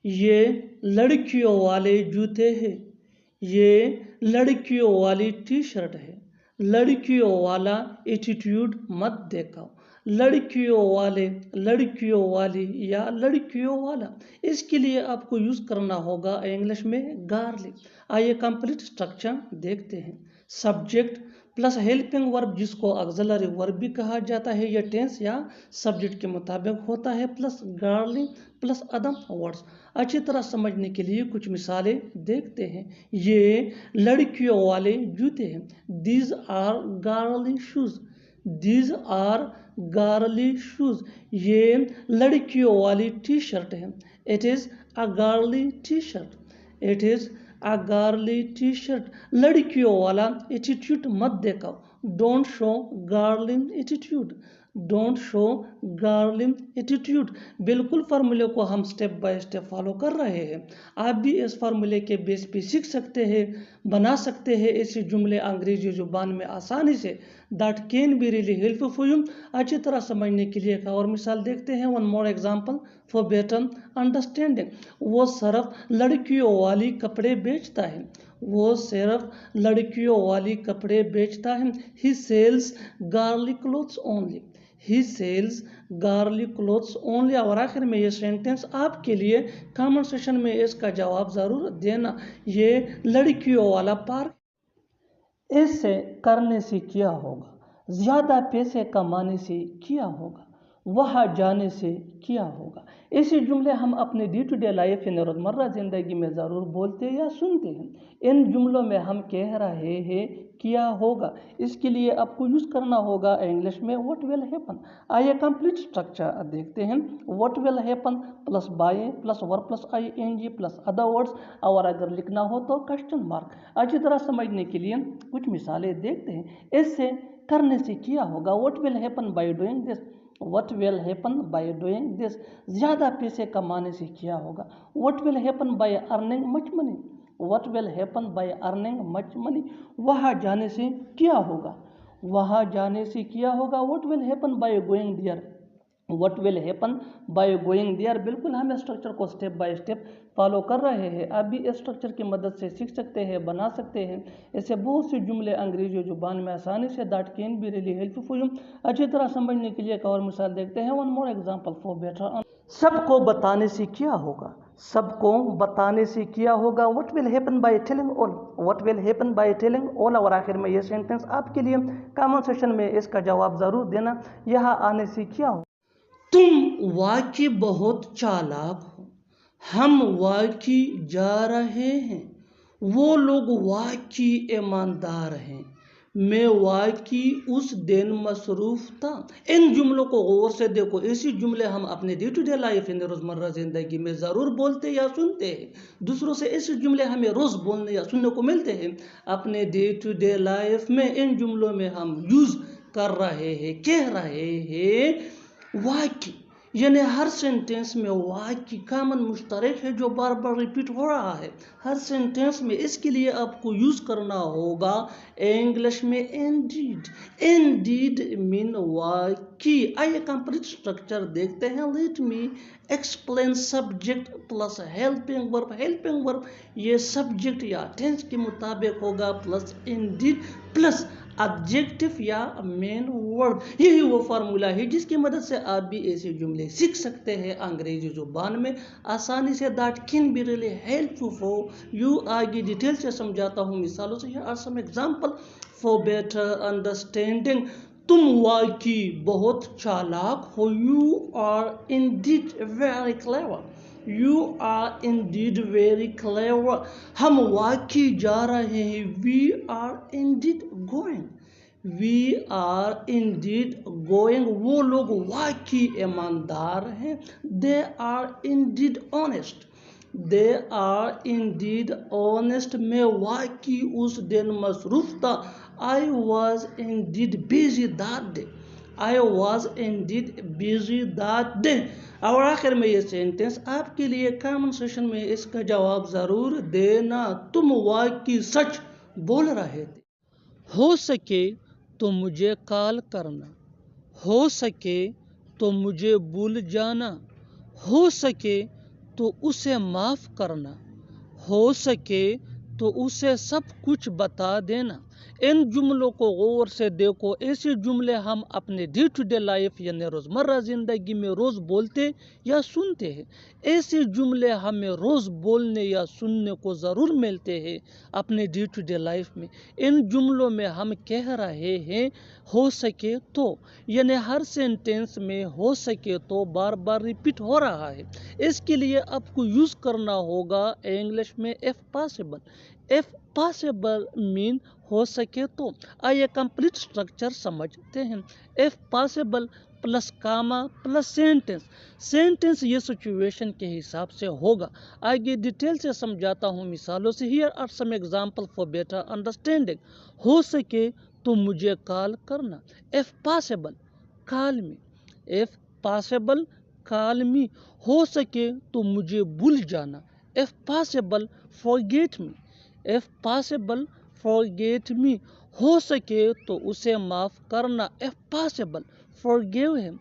ये लड़कियों वाले जूते हैं। ये लड़कियों वाली टी शर्ट है। लड़कियों वाला एटीट्यूड मत दिखाओ। लड़कियों वाले, लड़कियों वाली या लड़कियों वाला, इसके लिए आपको यूज करना होगा इंग्लिश में गार्लिक। आइए कंप्लीट स्ट्रक्चर देखते हैं। सब्जेक्ट प्लस हेल्पिंग वर्ब, जिसको ऑक्सिलरी वर्ब भी कहा जाता है, यह टेंस या सब्जेक्ट के मुताबिक होता है, plus garlic plus other words. अच्छी तरह समझने के लिए कुछ मिसालें देखते हैं। ये लड़कियों वाले जूते हैं। These are girly shoes. These are girly shoes. ये लड़कियों वाली टी शर्ट है। It is a girly T shirt. It is a girly T shirt. लड़कियों वाला एटीट्यूड मत दिखाओ। Don't show girly attitude. Don't show girly attitude. बिल्कुल फार्मूले को हम स्टेप बाय स्टेप फॉलो कर रहे हैं। आप भी इस फार्मूले के बेस पे सीख सकते हैं, बना सकते हैं ऐसे जुमले अंग्रेजी जुबान में आसानी से। That can be really helpful for you. अच्छी तरह समझने के लिए एक और मिसाल देखते हैं। One more example for better understanding. वो सिर्फ लड़कियों वाली कपड़े बेचता है। वो सिर्फ लड़कियों वाली कपड़े बेचता है। ही सेल्स गर्ली क्लोथ्स ओनली। ही सेल्स गर्ली क्लोथ्स ओनली। और आखिर में ये सेंटेंस आपके लिए कमेंट सेशन में इसका जवाब जरूर देना। ये लड़कियों वाला पार्क ऐसे करने से क्या होगा? ज्यादा पैसे कमाने से क्या होगा? वहाँ जाने से क्या होगा? ऐसे जुमले हम अपने डे टू डे लाइफ यानी रोजमर्रा जिंदगी में ज़रूर बोलते या सुनते हैं। इन जुमलों में हम कह रहे हैं क्या होगा, इसके लिए आपको यूज करना होगा इंग्लिश में व्हाट विल हैपन। आइए कंप्लीट स्ट्रक्चर देखते हैं। What will happen plus by plus verb plus ING plus other words, और अगर लिखना हो तो क्वेश्चन मार्क। अच्छी तरह समझने के लिए कुछ मिसालें देखते हैं। इससे करने से क्या होगा? What will happen by doing this. What will happen by doing this? ज़्यादा पैसे कमाने से क्या होगा? What will happen by earning much money? What will happen by earning much money? वहाँ जाने से क्या होगा? वहाँ जाने से क्या होगा? What will happen by going there? What will happen by going there? बिल्कुल हम स्ट्रक्चर को स्टेप बाय स्टेप फॉलो कर रहे हैं। आप भी इस स्ट्रक्चर की मदद से सीख सकते हैं, बना सकते हैं ऐसे बहुत से जुमले अंग्रेजी जुबान में आसानी से। That can be really helpful for you. अच्छी तरह समझने के लिए एक और मिसाल देखते हैं। One more example for better. सबको बताने से क्या होगा? सबको बताने से क्या होगा? What will happen by telling all. What will happen by telling all. और आखिर में ये सेंटेंस आपके लिए कमेंट सेक्शन में इसका जवाब जरूर देना। यहाँ आने से क्या होगा? तुम वाकई बहुत चालाक हो। हम वाकई जा रहे हैं। वो लोग वाकई ईमानदार हैं। मैं वाकई उस दिन मसरूफ था। इन जुमलों को गौर से देखो। ऐसे जुमले हम अपने डे टू डे लाइफ यानी रोजमर्रा जिंदगी में जरूर बोलते या सुनते हैं। दूसरों से ऐसे जुमले हमें रोज बोलने या सुनने को मिलते हैं। अपने डे टू डे लाइफ में इन जुमलों में हम यूज कर रहे हैं, कह रहे हैं वाकई, यानी हर सेंटेंस में वाकई कॉमन मुश्तरक है जो बार बार रिपीट हो रहा है हर सेंटेंस में। इसके लिए आपको यूज करना होगा इंग्लिश में इंडीड। इंडीड मीन वाकई। आइए कंप्लीट स्ट्रक्चर देखते हैं। Let me explain. Subject plus helping verb. Helping verb ये सब्जेक्ट या टेंस के मुताबिक होगा, प्लस इंडीड प्लस ऑब्जेक्टिव या मेन वर्ड। यही वो फार्मूला है जिसकी मदद से आप भी ऐसे जुमले सीख सकते हैं अंग्रेजी जुबान में आसानी से। That can be really helpful for you. आगे डिटेल से समझाता हूँ मिसालों से। Here are some example for better understanding. तुम वाकई बहुत चालाक हो। You are indeed very clever. You are indeed very clever. हम वाकई जा रहे हैं। We are indeed going. We are indeed going. वो लोग वाकई ईमानदार हैं। They are indeed honest. They are indeed honest. मैं वाकई उस दिन मसरूफ था। I was indeed busy that day. I was indeed busy that day. और आखिर में ये सेंटेंस आपके लिए कमेंट सेशन में इसका जवाब जरूर देना। तुम वाकई सच बोल रहे थे। हो सके तो मुझे कॉल करना। हो सके तो मुझे भूल जाना। हो सके तो उसे माफ़ करना, हो सके तो उसे सब कुछ बता देना। इन जुमलों को गौर से देखो। ऐसे जुमले हम अपने डे टू डे लाइफ यानी रोज़मर्रा ज़िंदगी में रोज़ बोलते या सुनते हैं। ऐसे जुमले हमें रोज़ बोलने या सुनने को ज़रूर मिलते हैं अपने डे टू डे लाइफ में। इन जुमलों में हम कह रहे हैं हो सके तो, यानी हर सेंटेंस में हो सके तो बार बार रिपीट हो रहा है। इसके लिए आपको यूज़ करना होगा इंग्लिश में if possible. If possible mean हो सके तो। आइए कंप्लीट स्ट्रक्चर समझते हैं। If possible plus comma plus sentence. Sentence ये सिचुएशन के हिसाब से होगा। आगे डिटेल से समझाता हूँ मिसालों से। Here are some example for better understanding. हो सके तो मुझे कॉल करना। If possible call me. If possible call me. हो सके तो मुझे भूल जाना। If possible forget me. If possible forget me. हो सके तो उसे माफ़ करना। If possible forgive him.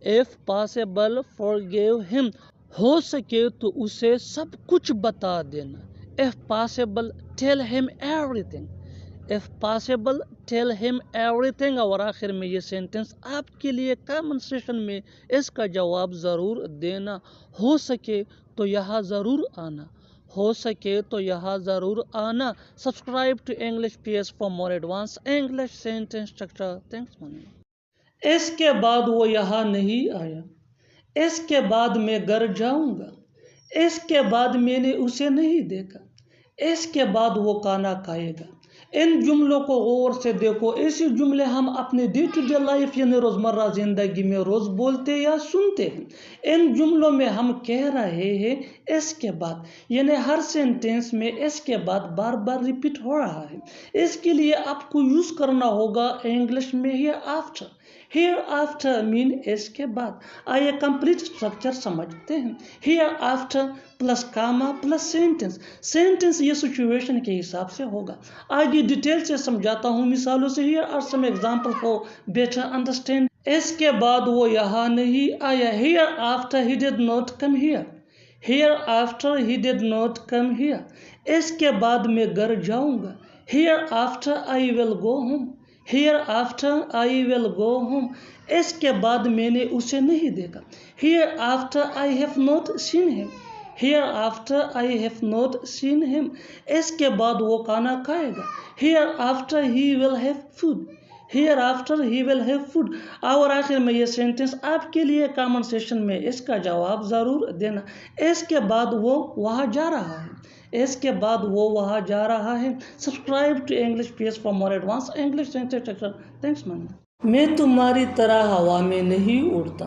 If possible forgive him. हो सके तो उसे सब कुछ बता देना। If possible tell him everything. If possible tell him everything. और आखिर में ये सेंटेंस आपके लिए कमेंट सेक्शन में इसका जवाब ज़रूर देना। हो सके तो यहाँ ज़रूर आना। हो सके तो यहाँ ज़रूर आना। Subscribe to English PS for more advance English sentence structure. Thanks money. इसके बाद वो यहाँ नहीं आया। इसके बाद मैं घर जाऊंगा। इसके बाद मैंने उसे नहीं देखा। इसके बाद वो खाना खाएगा। इन जुमलों को गौर से देखो। ऐसे जुमले हम अपने डे टू डे लाइफ यानी रोज़मर्रा ज़िंदगी में रोज़ बोलते या सुनते हैं। इन जुमलों में हम कह रहे हैं इसके बाद, यानी हर सेंटेंस में इसके बाद बार बार रिपीट हो रहा है। इसके लिए आपको यूज़ करना होगा इंग्लिश में here after. Here after mean इसके बाद। आइए कंप्लीट स्ट्रक्चर समझते हैं। Here after plus comma plus sentence. Sentence ये सिचुएशन के हिसाब से होगा। आगे डिटेल से समझाता हूँ मिसालों से। Here are some example for better understand. इसके बाद वो यहाँ नहीं आया। Here after he did not come here. Here after he did not come here. इसके बाद मैं घर जाऊंगा। Here after I will go home. Here after I will go home. इसके बाद मैंने उसे नहीं देखा। Here after I have not seen him. Here after I have not seen him. इसके बाद वो खाना खाएगा। Here after he will have food. Here after he will have food. और आखिर में ये सेंटेंस आपके लिए कमेंट सेक्शन में इसका जवाब ज़रूर देना। इसके बाद वो वहाँ जा रहा है। इसके बाद वो वहाँ जा रहा है। Subscribe to English PS for more advance English sentence structure. Thanks man. मैं तुम्हारी तरह हवा में नहीं उड़ता।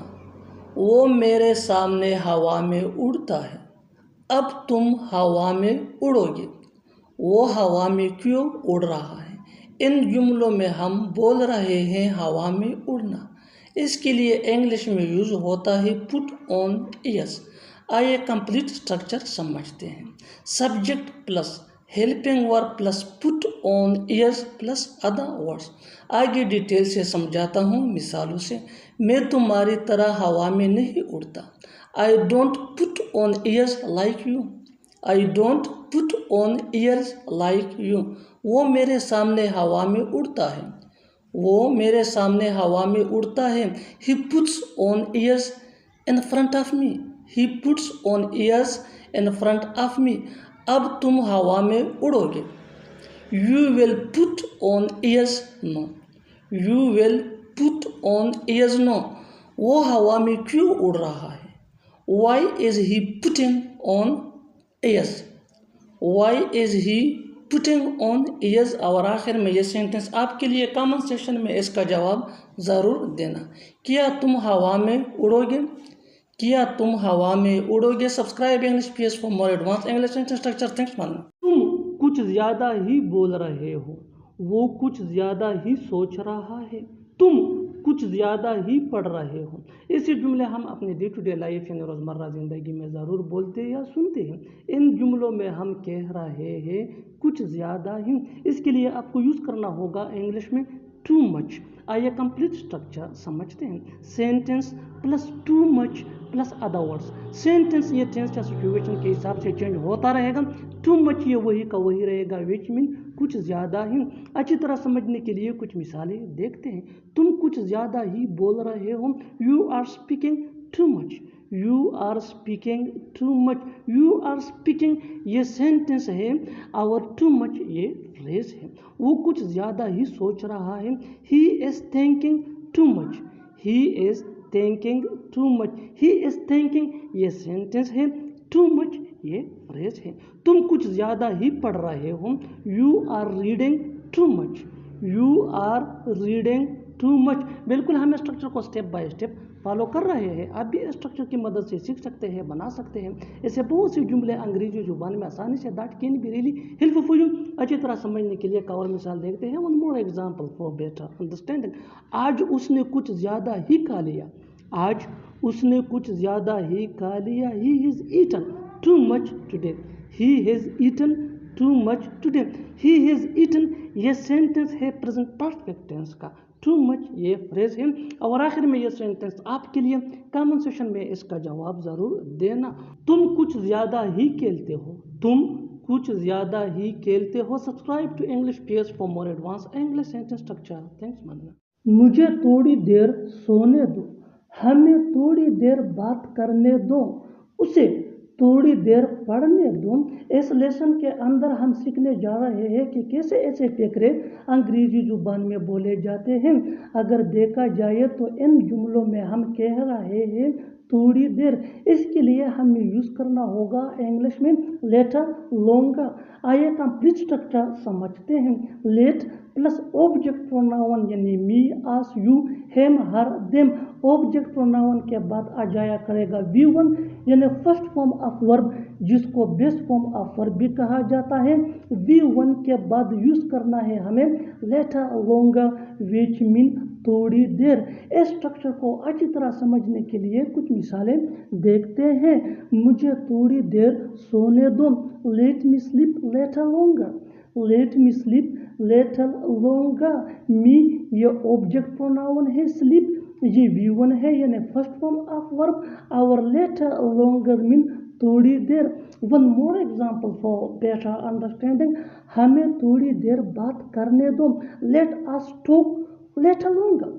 वो मेरे सामने हवा में उड़ता है। अब तुम हवा में उड़ोगे। वो हवा में क्यों उड़ रहा है। इन जुमलों में हम बोल रहे हैं हवा में उड़ना। इसके लिए इंग्लिश में यूज़ होता है पुट ऑन ईयर्स। आइए कंप्लीट स्ट्रक्चर समझते हैं। Subject plus helping verb plus put on years plus other words. आगे डिटेल से समझाता हूँ मिसालों से। मैं तुम्हारी तरह हवा में नहीं उड़ता। I don't put on years like you. I don't put on years like you. वो मेरे सामने हवा में उड़ता है। वो मेरे सामने हवा में उड़ता है। He puts on airs in front of me. He puts on airs in front of me. अब तुम हवा में उड़ोगे। You will put on airs no. You will put on airs no. वो हवा में क्यों उड़ रहा है। Why is he putting on airs. Why is he putting on airs. और आखिर में ये सेंटेंस आपके लिए कमेंट सेक्शन में इसका जवाब ज़रूर देना। क्या तुम हवा में उड़ोगे। क्या तुम हवा में उड़ोगे। Subscribe English PS for more advance English sentence structure. Thanks man. तुम कुछ ज़्यादा ही बोल रहे हो। वो कुछ ज़्यादा ही सोच रहा है। तुम कुछ ज़्यादा ही पढ़ रहे हो। ऐसे जुमले हम अपने डे टू डे लाइफ यानी रोज़मर्रा ज़िंदगी में ज़रूर बोलते या सुनते हैं। इन जुमलों में हम कह रहे हैं कुछ ज़्यादा ही। इसके लिए आपको यूज़ करना होगा इंग्लिश में टू मच। आइए कंप्लीट स्ट्रक्चर समझते हैं। Sentence plus too much plus other words. Sentence ये टेंस या सिचुएशन के हिसाब से चेंज होता रहेगा। टू मच ये वही का वही रहेगा, विच मीन कुछ ज़्यादा ही। अच्छी तरह समझने के लिए कुछ मिसालें देखते हैं। तुम कुछ ज़्यादा ही बोल रहे हो, you are speaking too much, you are speaking too much, you are speaking ये सेंटेंस है और टू मच ये फ्रेज है। वो कुछ ज़्यादा ही सोच रहा है, he is thinking too much, he is thinking too much, he is thinking ये सेंटेंस है, टू मच ये फ्रेज है। तुम कुछ ज़्यादा ही पढ़ रहे हो, you are reading too much, you are reading too much. बिल्कुल हम स्ट्रक्चर को स्टेप बाय स्टेप फॉलो कर रहे हैं। आप भी स्ट्रक्चर की मदद से सीख सकते हैं, बना सकते हैं। ऐसे बहुत से जुमले अंग्रेजी जुबान में आसानी से that can be really helpful for you. अच्छी तरह समझने के लिए एक और मिसाल देखते हैं। One more example for better understanding. आज उसने कुछ ज़्यादा ही खा लिया, आज उसने कुछ ज़्यादा ही खा लिया, he is eaten too much today, he has eaten too much today, he has eaten ये सेंटेंस है प्रेजेंट परफेक्ट टेंस का, टू मच ये फ्रेज है। और आखिर में ये सेंटेंस आपके लिए कमेंट सेक्शन में इसका जवाब ज़रूर देना। तुम कुछ ज़्यादा ही खेलते हो, तुम कुछ ज़्यादा ही खेलते हो। Subscribe to English page for more advance English sentence structure. Thanks मानना। मुझे थोड़ी देर सोने दो, हमें थोड़ी देर बात करने दो, उसे थोड़ी देर पढ़ने दो। इस लेसन के अंदर हम सीखने जा रहे हैं कि कैसे ऐसे फकरे अंग्रेजी जुबान में बोले जाते हैं। अगर देखा जाए तो इन जुमलों में हम कह रहे हैं थोड़ी देर, इसके लिए हमें यूज़ करना होगा इंग्लिश में लेटर लोंगा। आइए कंप्लीट स्ट्रक्चर समझते हैं। लेट प्लस ऑब्जेक्ट प्रोनाउन यानी me, us, you, him, her, them. Object pronoun के बाद आ जाया करेगा V1 यानी फर्स्ट फॉर्म ऑफ वर्ब, जिसको बेस्ट फॉर्म ऑफ वर्ब भी कहा जाता है। V1 के बाद यूज़ करना है हमें लेटर लोंगा विच मीन थोड़ी देर। इस स्ट्रक्चर को अच्छी तरह समझने के लिए कुछ मिसालें देखते हैं। मुझे थोड़ी देर सोने दो, let me sleep little longer, let me sleep little longer. Me ये ऑब्जेक्ट प्रोनाउन है, स्लीप ये V1 है यानी फर्स्ट फॉर्म ऑफ वर्ब, और लेटर लोंगर मीन थोड़ी देर। One more example for better understanding. हमें थोड़ी देर बात करने दो, let us talk little longer,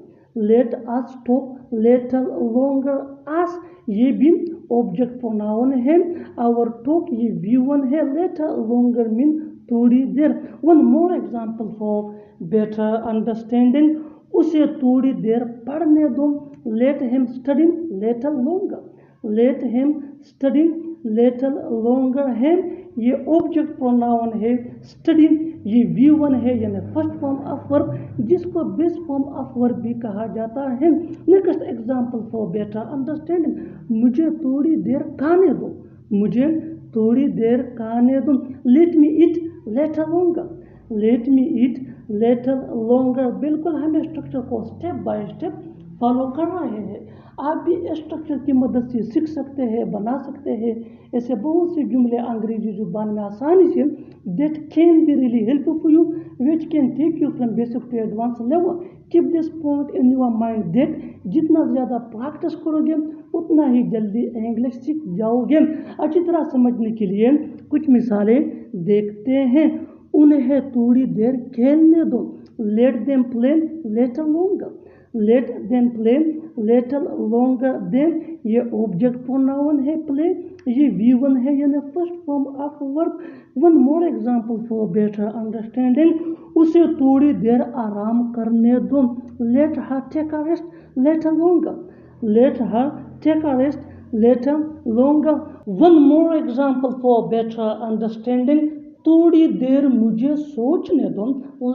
let us talk little longer. Us ये भी ऑब्जेक्ट प्रोनाउन है और टॉक ये V1 है, लेटर लोंगर मीन थोड़ी देर। One more example for better understanding. उसे थोड़ी देर पढ़ने दो, let him study little longer, let him study little longer. Him ये ऑब्जेक्ट प्रोनाउन है, स्टडी ये V1 है यानी फर्स्ट फॉर्म ऑफ वर्ब, जिसको बेस्ट फॉर्म ऑफ वर्ब भी कहा जाता है। Next example for better understanding. मुझे थोड़ी देर खाने दो, मुझे थोड़ी देर खाने दो। लेट मी ईट लेटर लोंगर, लेट मी ईट लेटर लोंगर। बिल्कुल हम स्ट्रक्चर को स्टेप बाय स्टेप फॉलो कर रहे हैं। आप भी स्ट्रक्चर की मदद से सीख सकते हैं, बना सकते हैं। ऐसे बहुत से जुमले अंग्रेजी जुबान में आसानी से that can be really helpful for you, which can take you from basic to advance level. Keep this point in your mind that जितना ज़्यादा प्रैक्टिस करोगे उतना ही जल्दी इंग्लिश सीख जाओगे। अच्छी तरह समझने के लिए कुछ मिसालें देखते हैं। उन्हें थोड़ी देर खेलने दो, let them play little longer, let them play little longer. Them ये ऑब्जेक्ट प्रोनाउन है, प्ले ये V1 है यानी first form of verb. One more example for better understanding. उसे थोड़ी देर आराम करने दो, let her take a rest little longer, let her take a rest little longer. One more example for better understanding. थोड़ी देर मुझे सोचने दो,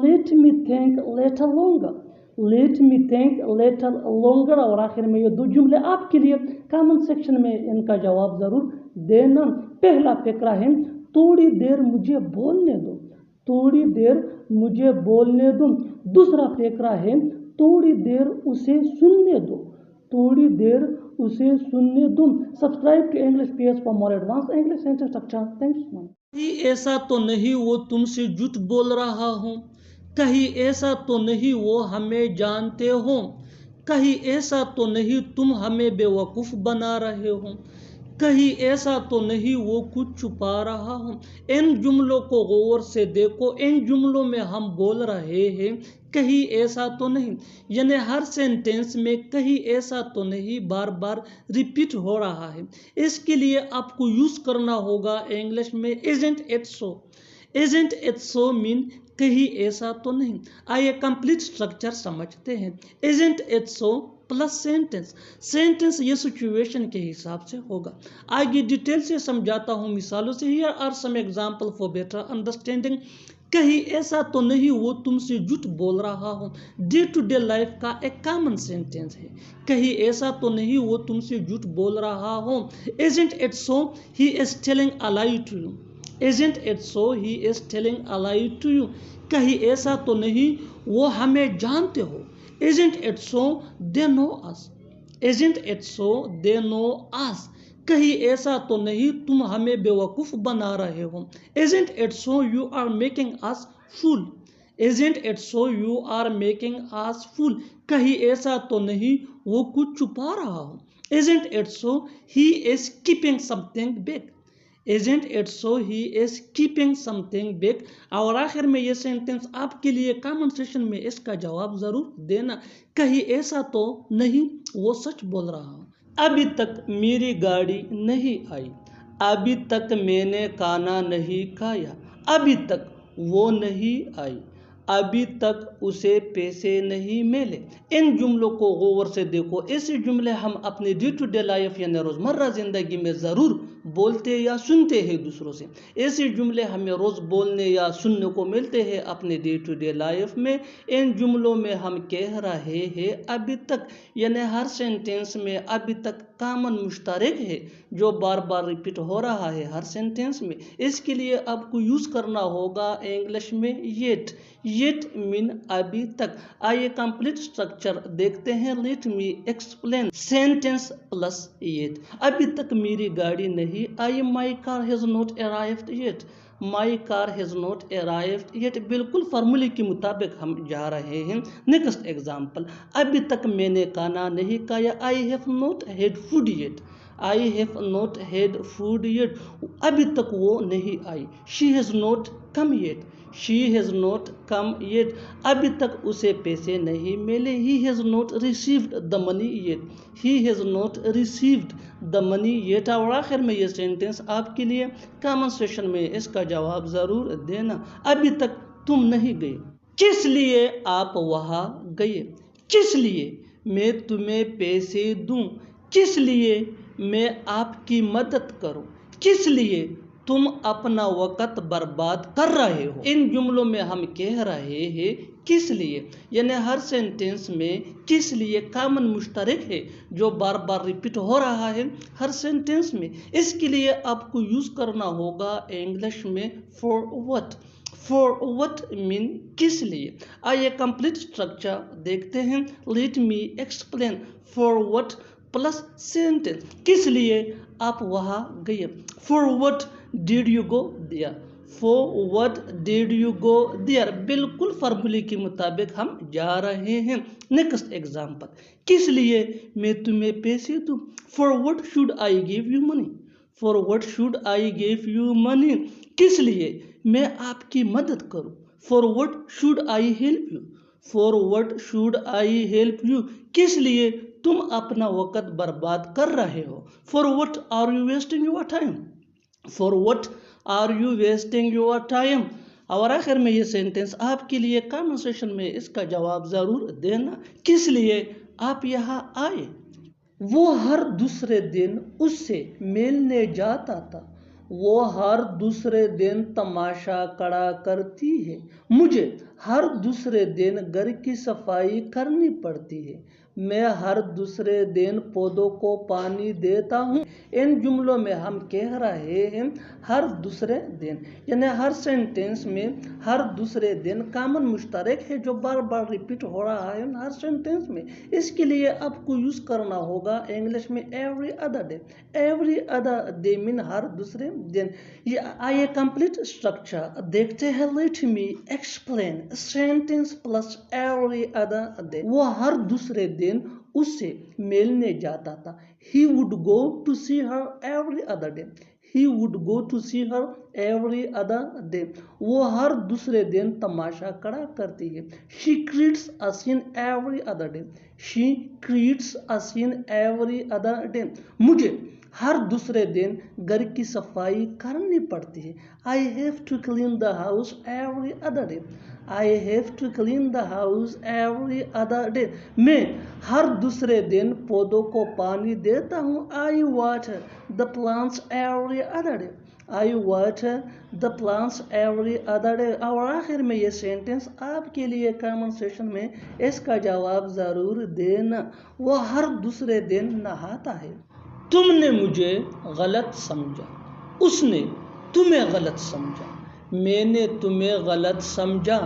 let me think little longer, late me think little longer. और आखिर में ये दो जुमले आपके लिए कमेंट सेक्शन में इनका जवाब ज़रूर देना। पहला फकरा है थोड़ी देर मुझे बोलने दो, थोड़ी देर मुझे बोलने दो। दूसरा फकरा है थोड़ी देर उसे सुनने दो, थोड़ी देर उसे सुनने दो। Subscribe to English page for more advance English sentence structure. Thanks. कहीं ऐसा तो नहीं वो तुमसे झूठ बोल रहा हो, कहीं ऐसा तो नहीं वो हमें जानते हो, कहीं ऐसा तो नहीं तुम हमें बेवकूफ़ बना रहे हो, कहीं ऐसा तो नहीं वो कुछ छुपा रहा हो। इन जुमलों को गौर से देखो, इन जुमलों में हम बोल रहे हैं कहीं ऐसा तो नहीं, यानी हर सेंटेंस में कहीं ऐसा तो नहीं बार बार रिपीट हो रहा है। इसके लिए आपको यूज़ करना होगा इंग्लिश में isn't it so. Isn't it so mean कहीं ऐसा तो नहीं। आइए कंप्लीट स्ट्रक्चर समझते हैं। Isn't it so plus sentence. Sentence ये सिचुएशन के हिसाब से होगा। आगे डिटेल से समझाता हूँ मिसालों से। Here are some example for better understanding. कहीं ऐसा तो नहीं वो तुमसे झूठ बोल रहा हो, डे टू डे लाइफ का एक कॉमन सेंटेंस है। कहीं ऐसा तो नहीं वो तुमसे झूठ बोल रहा हो। Isn't it so he is telling a lie to you. Isn't it so he is telling a lie to you? कहीं ऐसा तो नहीं वो हमें जानते हो। Isn't it so they know us? Isn't it so they know us? कहीं ऐसा तो नहीं तुम हमें बेवकूफ़ बना रहे हो। Isn't it so you are making us fool? Isn't it so you are making us fool? कहीं ऐसा तो नहीं वो कुछ छुपा रहा हो। Isn't it so he is keeping something big? Isn't it so he is keeping something big? और आखिर में ये सेंटेंस आपके लिए कमेंट सेक्शन में इसका जवाब ज़रूर देना। कहीं ऐसा तो नहीं वो सच बोल रहा हूँ। अभी तक मेरी गाड़ी नहीं आई, अभी तक मैंने खाना नहीं खाया, अभी तक वो नहीं आई, अभी तक उसे पैसे नहीं मिले। इन जुमलों को गौर से देखो। ऐसे जुमले हम अपने डे टू डे लाइफ यानी रोज़मर्रा ज़िंदगी में ज़रूर बोलते या सुनते हैं दूसरों से। ऐसे जुमले हमें रोज़ बोलने या सुनने को मिलते हैं अपने डे टू डे लाइफ में। इन जुमलों में हम कह रहे हैं अभी तक, यानी हर सेंटेंस में अभी तक कॉमन मुश्तरक है जो बार बार रिपीट हो रहा है हर सेंटेंस में। इसके लिए आपको यूज़ करना होगा इंग्लिश में येट। येट मीन अभी तक। आइए कंप्लीट स्ट्रक्चर देखते हैं। Let me explain. Sentence plus yet. अभी तक मेरी गाड़ी नहीं आई, my car has not arrived yet. My car has not arrived yet बिल्कुल फार्मूले के मुताबिक हम जा रहे हैं। Next example. अभी तक मैंने खाना नहीं खाया, I have not had food yet. I have not had food yet. अभी तक वो नहीं आई। She has not come yet. She has not come yet. अभी तक उसे पैसे नहीं मिले। He has not received the money yet. He has not received the money yet. और आखिर में ये सेंटेंस आपके लिए कमेंट सेक्शन में इसका जवाब ज़रूर देना। अभी तक तुम नहीं गए, किस लिए आप वहाँ गए? किस लिए मैं तुम्हें पैसे दूं? किस लिए मैं आपकी मदद करूं? किस लिए तुम अपना वक़्त बर्बाद कर रहे हो? इन जुमलों में हम कह रहे हैं किस लिए, यानी हर सेंटेंस में किस लिए कॉमन मुश्तरक है जो बार बार रिपीट हो रहा है हर सेंटेंस में। इसके लिए आपको यूज़ करना होगा इंग्लिश में for what. For what mean किस लिए। आइए कंप्लीट स्ट्रक्चर देखते हैं। Let me explain. For what plus sentence. किस लिए आप वहाँ गए। For what did you go there. For what did you go there बिल्कुल फार्मूले के मुताबिक हम जा रहे हैं। Next example. किस लिए मैं तुम्हें पैसे दूँ। For what should I give you money. For what should I give you money. किस लिए मैं आपकी मदद करूं। For what should I help you. For what should I help you. किस लिए तुम अपना वक़्त बर्बाद कर रहे हो। For what are you wasting your time. For what are you wasting your time. और आखिर में ये सेंटेंस आपके लिए कमेंट सेक्शन में इसका जवाब ज़रूर देना। किस लिए आप यहाँ आए। वो हर दूसरे दिन उससे मिलने जाता था। वो हर दूसरे दिन तमाशा खड़ा करती है। मुझे हर दूसरे दिन घर की सफाई करनी पड़ती है। मैं हर दूसरे दिन पौधों को पानी देता हूँ। इन जुमलों में हम कह रहे हैं हर दूसरे दिन, यानी हर सेंटेंस में हर दूसरे दिन कॉमन मुश्तरक है जो बार बार रिपीट हो रहा है हर सेंटेंस में। इसके लिए आपको यूज़ करना होगा इंग्लिश में every other day. Every other day mean हर दूसरे दिन। ये आइए कंप्लीट स्ट्रक्चर देखते हैं। Let me explain. Sentence plus every other day. वो हर दूसरे दिन दिन उससे मिलने जाता था। He would go to see her every other day. He would go to see her every other day. वो हर दूसरे दिन तमाशा करा करती है। She creates a scene every other day. She creates a scene every other day. मुझे हर दूसरे दिन घर की सफाई करनी पड़ती है। I have to clean the house every other day. I have to clean the house every other day. मैं हर दूसरे दिन पौधों को पानी देता हूँ। I water the plants every other day. I water the plants every other day. और आखिर में ये सेंटेंस आपके लिए कमेंट सेशन में इसका जवाब ज़रूर देना। वो हर दूसरे दिन नहाता है। तुमने मुझे गलत समझा, उसने तुम्हें गलत समझा, मैंने तुम्हें गलत समझा,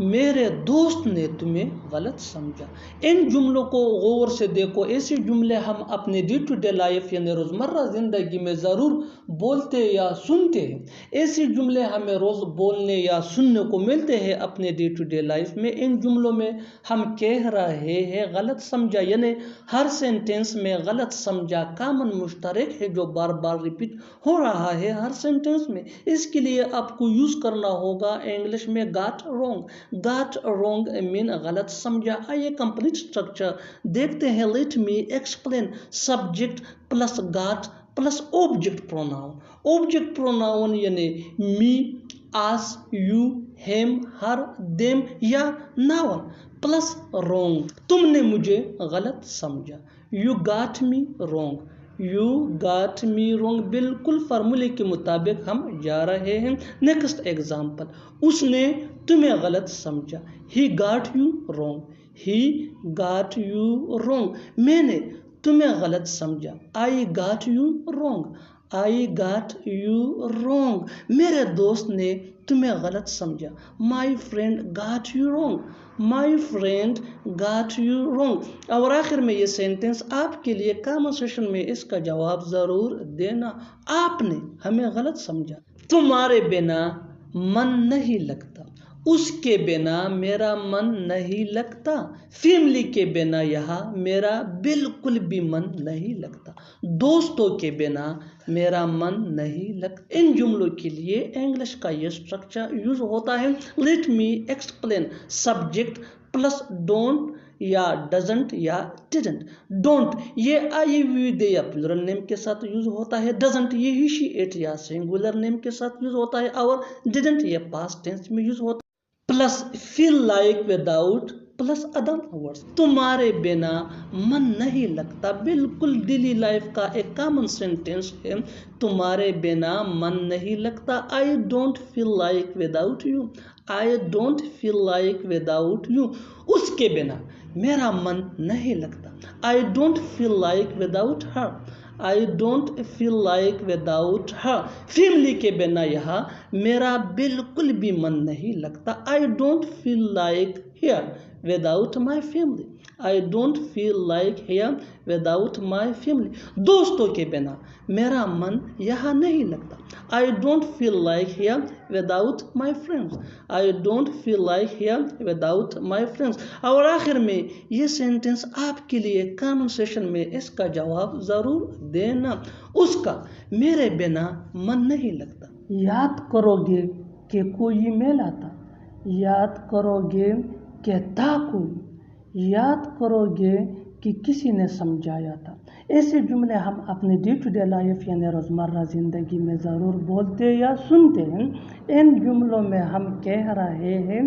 मेरे दोस्त ने तुम्हें गलत समझा। इन जुमलों को गौर से देखो। ऐसे जुमले हम अपने डे टू डे लाइफ यानी रोज़मर्रा ज़िंदगी में ज़रूर बोलते या सुनते हैं। ऐसे जुमले हमें रोज़ बोलने या सुनने को मिलते हैं अपने डे टू डे लाइफ में। इन जुमलों में हम कह रहे हैं गलत समझा, यानी हर सेंटेंस में गलत समझा कॉमन मुश्तरक है जो बार बार रिपीट हो रहा है हर सेंटेंस में। इसके लिए आपको यूज़ करना होगा इंग्लिश में got wrong. Got wrong mean गलत समझा। आइए कंप्लीट स्ट्रक्चर देखते हैं। Let me explain. Subject plus got plus object pronoun. Object pronoun यानी me, us, you, him, her, them या नाउन प्लस रॉन्ग। तुमने मुझे गलत समझा। You got me wrong. You got me wrong. बिल्कुल फार्मूले के मुताबिक हम जा रहे हैं। नेक्स्ट एग्जाम्पल, उसने तुम्हें गलत समझा। He got you wrong. He got you wrong. मैंने तुम्हें गलत समझा। I got you wrong. I got you wrong. मेरे दोस्त ने तुम्हें गलत समझा। My friend got you wrong. My friend got you wrong. और आखिर में ये सेंटेंस आपके लिए कमेंट सेशन में इसका जवाब ज़रूर देना। आपने हमें गलत समझा। तुम्हारे बिना मन नहीं लगता। उसके बिना मेरा मन नहीं लगता। फैमिली के बिना यहाँ मेरा बिल्कुल भी मन नहीं लगता। दोस्तों के बिना मेरा मन नहीं लगता। इन जुमलों के लिए इंग्लिश का ये स्ट्रक्चर यूज होता है। Late me explain. Subject plus don't या डजंट या डिडंट। डोंट ये आई वी दे या प्लूरल नेम के साथ यूज होता है। डजंट ये ही शी इट या सिंगुलर नेम के साथ यूज होता है। और डिडंट ये पास्ट टेंस में यूज होता है। Plus feel like without plus other words. तुम्हारे बिना मन नहीं लगता बिल्कुल डेली लाइफ का एक कॉमन सेंटेंस है। तुम्हारे बिना मन नहीं लगता। I don't feel like without you. I don't feel like without you. उसके बिना मेरा मन नहीं लगता। I don't feel like without her. I don't feel like without her. Family के बिना यहाँ मेरा बिल्कुल भी मन नहीं लगता। I don't feel like here without my family. I don't feel like here without my family. दोस्तों के बिना मेरा मन यहाँ नहीं लगता। I don't feel like here without my friends. I don't feel like here without my friends. और आखिर में ये सेंटेंस आपके लिए कमेंट सेशन में इसका जवाब ज़रूर देना। उसका मेरे बिना मन नहीं लगता। याद करोगे कि कोई मेल आता। याद करोगे कहता कोई। याद करोगे कि किसी ने समझाया था। ऐसे जुमले हम अपने डे टू डे लाइफ यानी रोज़मर्रा ज़िंदगी में ज़रूर बोलते या सुनते हैं। इन जुमलों में हम कह रहे हैं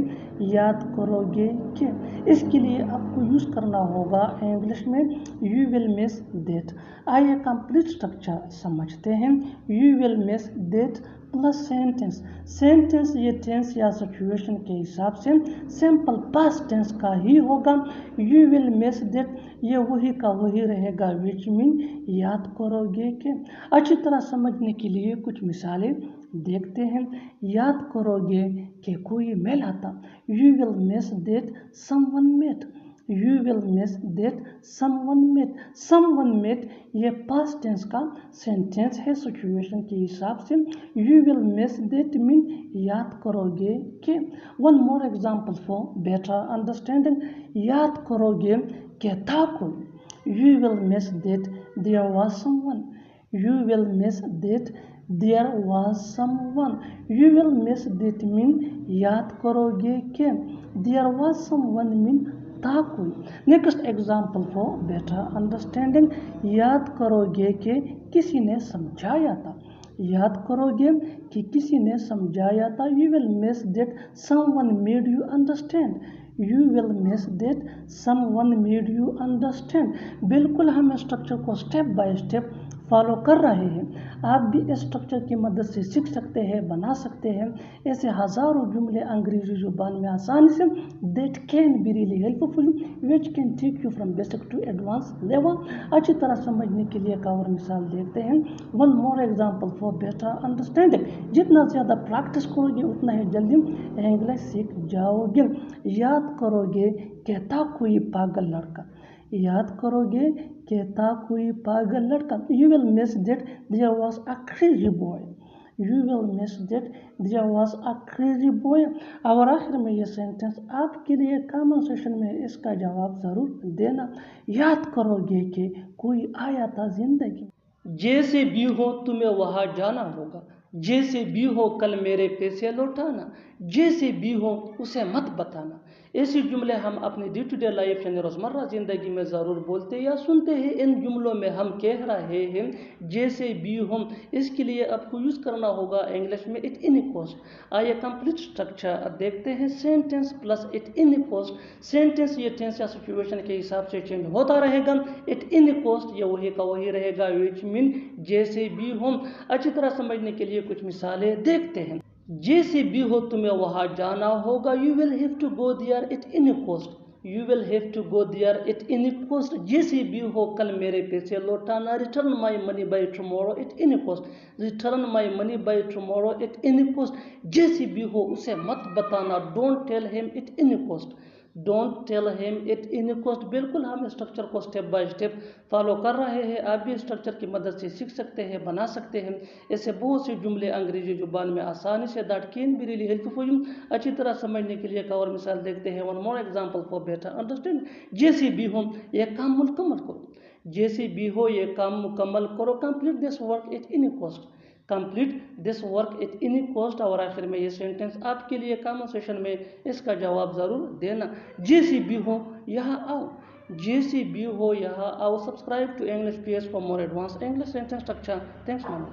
याद करोगे कि। इसके लिए आपको यूज़ करना होगा इंग्लिश में यू विल मिस दैट। आइए कंप्लीट स्ट्रक्चर समझते हैं। You will miss that plus sentence. Sentence ये टेंस या सिचुएशन के हिसाब से सिंपल पास्ट टेंस का ही होगा। यू विल मिस दैट ये वही का वही रहेगा विच मीन याद करोगे कि। अच्छी तरह समझने के लिए कुछ मिसालें देखते हैं। याद करोगे कि कोई मेल आता। You will miss that someone met. You will miss that someone met. Someone met ये पास्ट टेंस का सेंटेंस है सिचुएशन के हिसाब से। You will miss that mean याद करोगे कि। One more example for better understanding. याद करोगे कहता कोई, you will miss that there was someone, you will miss that there was someone, you will miss that mean याद करोगे कि, there was someone mean था कोई। Next example for better understanding, याद करोगे कि किसी ने समझाया था, याद करोगे कि किसी ने समझाया था। You will miss that someone made you understand, you will miss that someone made you understand. बिल्कुल हम स्ट्रक्चर को स्टेप बाय स्टेप फॉलो कर रहे हैं। आप भी स्ट्रक्चर की मदद से सीख सकते हैं, बना सकते हैं ऐसे हज़ारों जुमले अंग्रेजी जुबान में आसानी से, that can be really helpful which can take you from basic to advance level. अच्छी तरह समझने के लिए एक और मिसाल देखते हैं। One more example for better understanding, जितना ज़्यादा प्रैक्टिस करोगे उतना ही जल्दी इंग्लिश सीख जाओगे। याद करोगे कहता कोई पागल लड़का, याद करोगे कहता कोई पागल लड़का। You will miss that there was a crazy boy, you will miss that there was a crazy boy. और आखिर में ये सेंटेंस आपके लिए कमेंट सेक्शन में इसका जवाब ज़रूर देना। याद करोगे कि कोई आया था जिंदगी, जैसे भी हो तुम्हें वहाँ जाना होगा, जैसे भी हो कल मेरे पैसे लौटाना, जैसे भी हो उसे मत बताना। ऐसे जुमले हम अपनी डे टू डे लाइफ यानी रोज़मर्रा ज़िंदगी में ज़रूर बोलते या सुनते हैं। इन जुमलों में हम कह रहे हैं जैसे भी हो, इसके लिए आपको यूज़ करना होगा इंग्लिश में इट एनी कॉस्ट। आइए कंप्लीट स्ट्रक्चर देखते हैं। Sentence plus it any cost. Sentence ये टेंस या सिचुएशन के हिसाब से चेंज होता रहेगा। इट एनी कॉस्ट ये वही का वही रहेगा, विच मीन जैसे भी हो। अच्छी तरह समझने के लिए कुछ मिसालें देखते हैं। जैसे भी हो तुम्हें वहाँ जाना होगा, you will have to go there at any cost, you will have to go there at any cost. जैसे भी हो कल मेरे पैसे लौटाना, return my money by tomorrow at any cost, return my money by tomorrow at any cost. जैसे भी हो उसे मत बताना, don't tell him at any cost, don't tell him at any cost. बिल्कुल हम स्ट्रक्चर को स्टेप बाय स्टेप फॉलो कर रहे हैं। आप भी स्ट्रक्चर की मदद से सीख सकते हैं, बना सकते हैं ऐसे बहुत से जुमले अंग्रेजी जुबान में आसानी से। That can be really helpful. अच्छी तरह समझने के लिए एक और मिसाल देखते हैं। One more example for better understand, जैसे भी हो यह काम मुकम्मल करो, जैसे भी हो यह काम मुकम्मल करो। Complete this work at any cost, complete this work at any cost. और आखिर में ये सेंटेंस आपके लिए कमेंट सेक्शन में इसका जवाब ज़रूर देना। जैसे भी हो यहाँ आओ, जैसे भी हो यहाँ आओ। Subscribe to English PS for more advance English sentence structure. Thanks ma'am.